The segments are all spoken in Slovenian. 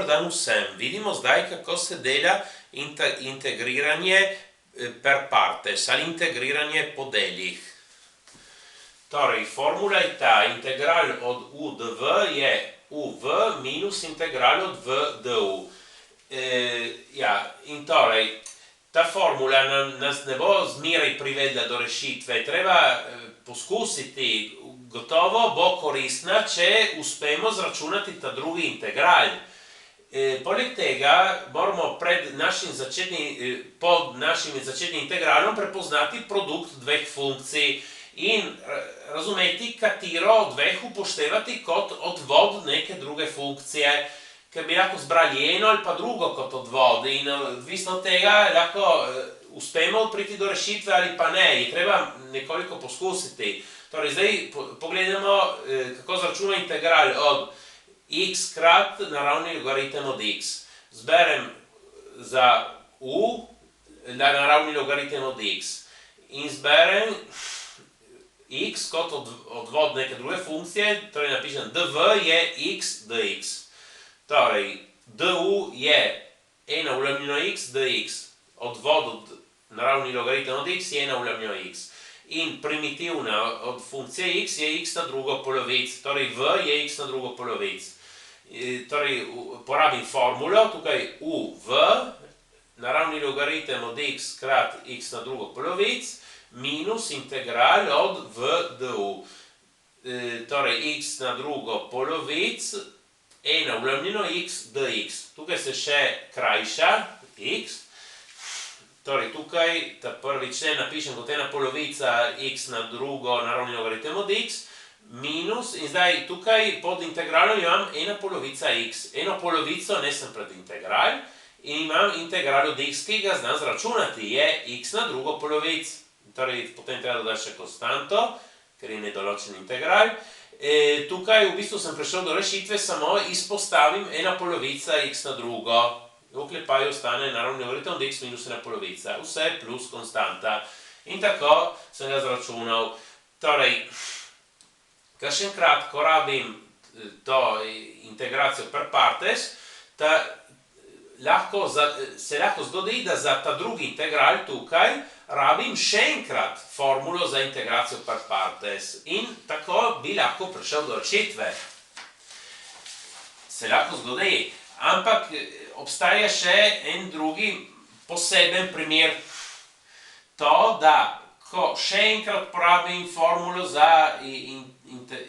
danu sem. Vidimo zdaj kako se dela integriranje per partes, ali integriranje po delih. Torej, formula je ta, integral od u do v je uv minus integral od v do u. In torej, ta formula nas ne bo zmeraj privedla do rešitve, treba poskusiti, gotovo bo koristna, če uspemo zračunati ta drugi integral. Poleg tega moramo pod našim začetnim integralom prepoznati produkt dveh funkcij in razumeti, katero od dveh upoštevati kot odvod neke druge funkcije, ker bi lahko zbrali eno ali pa drugo kot odvod in odvisno od tega lahko uspemo priti do rešitve ali pa ne, je treba nekoliko poskusiti. Torej, zdaj pogledamo, kako zračuna integral od x krat naravni logaritem od x. Zberem za u naravni logaritem od x in zberem x kot odvod neke druge funkcije, torej napišem dv je x dx. Torej, du je 1 ulemljeno x dx, odvod od naravni logaritem od x je 1 ulemljeno x. In primitivna od funkcije x je x na drugo polovic, torej v je x na drugo polovic. Torej, porabim formulo, tukaj uv, naravni logaritem od x krat x na drugo polovic, minus integral od v du. Torej, x na drugo polovic, 1 ulemljeno x dx. Tukaj se še krajša x. Torej, tukaj ta prvi člen napišem kot 1 polovica x na drugo naravni logaritem od x, minus, in zdaj tukaj pod integralom imam 1 polovica x. 1 polovico nesem pred integral in imam integral od x, ki ga znam zračunati, je x na drugo polovic. Torej, potem treba dodati še konstanto, ker je nedoločen integral. Tukaj v bistvu sem prišel do rešitve, samo izpostavim 1 polovica x na drugo. V oklepaju ostane naravni logaritem od x minus 1 polovica. Vse plus konstanta. In tako sem ga zračunal. Torej, kakšenkrat, ko rabim to integracijo per partes, se lahko zgodi, da za ta drugi integral tukaj rabim še enkrat formulo za integracijo per partes. In tako bi lahko prišel do rešitve. Se lahko zgodi. Ampak obstaja še en drugi poseben primer. To, da ko še enkrat porabim formulo za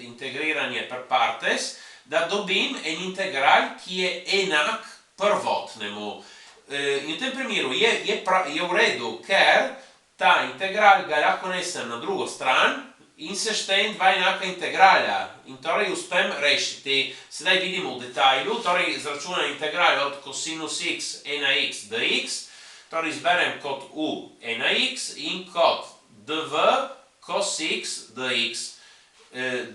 integriranje per partes, da dobim en integral, ki je enak prvotnemu. In v tem primeru je v redu, ker ta integral ga lahko nesem na drugo stran in seštejem dva enaka integrala. In torej uspem rešiti. Sedaj vidimo v detajlu, torej izračunam integral od cosinus x 1x dx, torej izberem kot u 1x in kot dv cos x dx.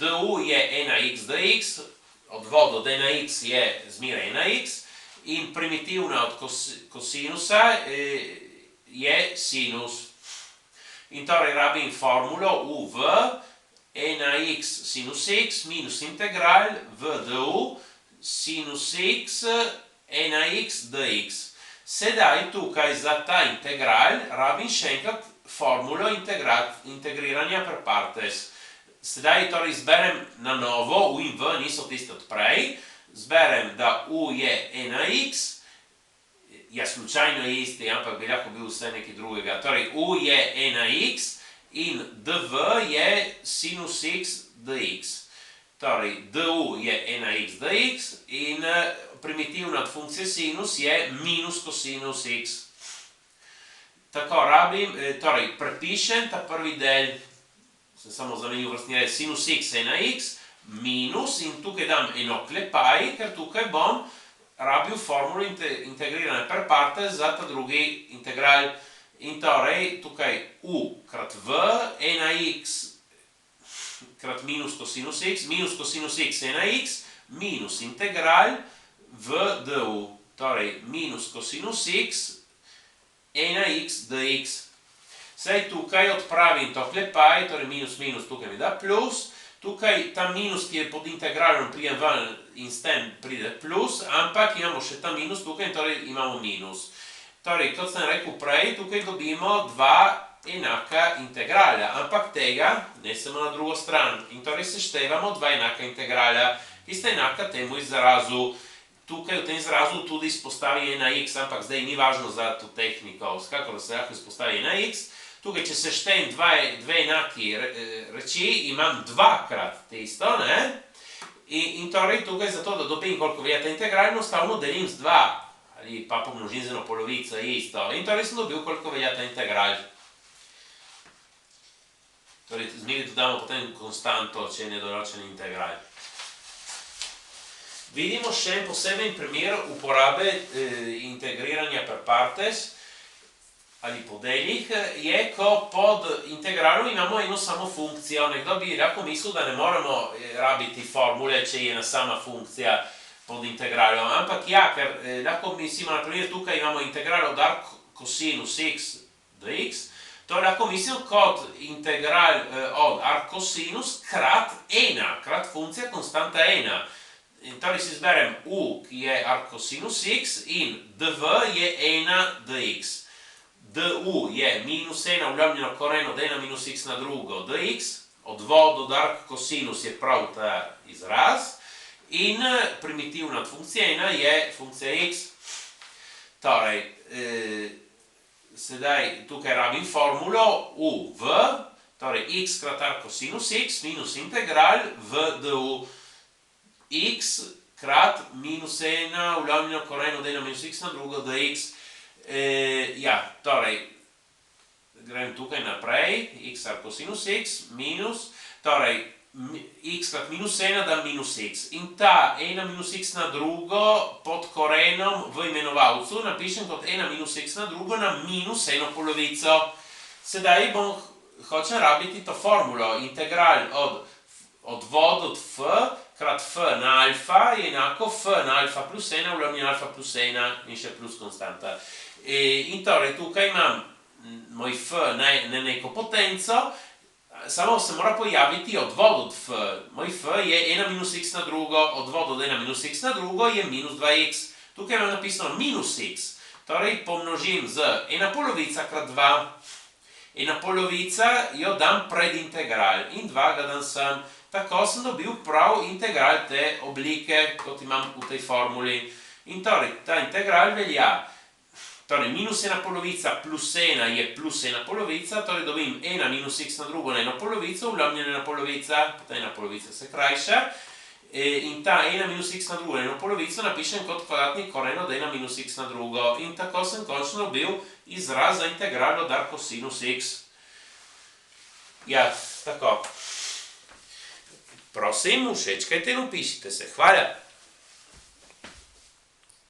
Du je 1x dx, odvod od 1x je zmeraj 1x in primitivna od cosinusa je sinus. In torej rabim formulo uv 1x sinus x minus integral v du sinus x 1x dx. Sedaj tukaj za ta integral rabim še enkrat formulo integriranja per partes. Sedaj torej izberem na novo, u in v niso tiste od prej, zberem, da u je 1x, slučajno je isti, ampak bi lahko bil vse nekaj drugega. Torej, u je 1x in dv je sinus x dx. Torej, du je 1x dx in primitivna od funkcije sinus je minus cosinus x. Tako rabim, torej, prepišem ta prvi del, sem samo zamenil vrstni red, sinus x 1x, minus in tukaj dam en oklepaj, ker tukaj bom rabil formulo integrirane per partes za ta drugi integral. In torej, tukaj u krat v, 1x krat minus cosinus x, minus cosinus x 1x, minus integral v du. Torej, minus cosinus x 1x dx. Zdaj tukaj odpravim to oklepaj, torej minus minus tukaj mi da plus, tukaj ta minus, ki je pod integralom pride ven in s tem pride plus, ampak imamo še ta minus tukaj in torej imamo minus. Torej, kot sem rekel prej, tukaj dobimo dva enaka integrala, ampak tega nesemo na drugo stran. In torej seštevamo dva enaka integrala, ki sta enaka temu izrazu. Tukaj v tem izrazu tudi izpostavi ena x, ampak zdaj ni važno za to tehniko, skakor se lahko izpostavi ena x. Tukaj, če seštejem dve enaki reči, imam dvakrat tisto, ne? In torej tukaj zato, da dobim koliko velja ta integral, enostavno delim z 2. Ali pa pomnožim z eno polovico isto. In torej sem dobil, koliko velja ta integral. Torej, zmeraj dodamo potem konstanto, če je nedoločen integral. Vidimo še en poseben primer uporabe integriranja per partes ali po delih, je, ko pod integralom imamo eno samo funkcijo. Nekdo bi lahko mislil, da ne moremo rabiti formule, če je ena sama funkcija pod integralom. Ampak ja, ker lahko mislimo, na primer, tukaj imamo integral od arc cosinus x dx, to lahko mislimo kot integral od arc cosinus krat ena, krat funkcija konstanta ena. In torej si izberem u, ki je arc cosinus x, in dv je ena dx. du je minus ena uljavljeno koren od ena minus x na drugo dx, odvod od arc cosinus je prav ta izraz, in primitivna funkcija ena je funkcija x. Torej, sedaj tukaj rabim formulo u v, torej x krat arc cosinus x minus integral v du x krat minus ena uljavljeno koren od ena minus x na drugo dx. Ja, torej, grem tukaj naprej, x arc cosinus x minus, torej, x krat minus ena da minus x. In ta ena minus x na drugo pod korenom v imenovalcu napišem kot ena minus x na drugo na minus eno polovico. Sedaj hočem rabiti to formulo. Integral od odvod od f krat f na alfa je enako f na alfa plus ena uljavljeno alfa plus ena in še plus konstanta. In torej, tukaj imam moj f na neko potenco, samo se mora pojaviti odvod od f. Moj f je ena minus x na drugo, odvod od ena minus x na drugo je minus 2x. Tukaj imam napisano minus x, torej pomnožim z ena polovica krat 2. Ena polovica jo dam pred integral in 2 ga dam sem. Tako sem dobil prav integral te oblike, kot imam v tej formuli. In torej, ta integral velja. Torej, minus ena polovica plus ena je plus ena polovica, torej dobim ena minus x na drugo na eno polovico, uljavljena ena polovica, ta ena polovica se krajša, in ta ena minus x na drugo na eno polovico napišem kot kvadratni koren od ena minus x na drugo. In tako sem končno dobil izraz za integral od arc cosinus x. Ja, tako. Prosim, všečkajte in vpišite se. Hvala!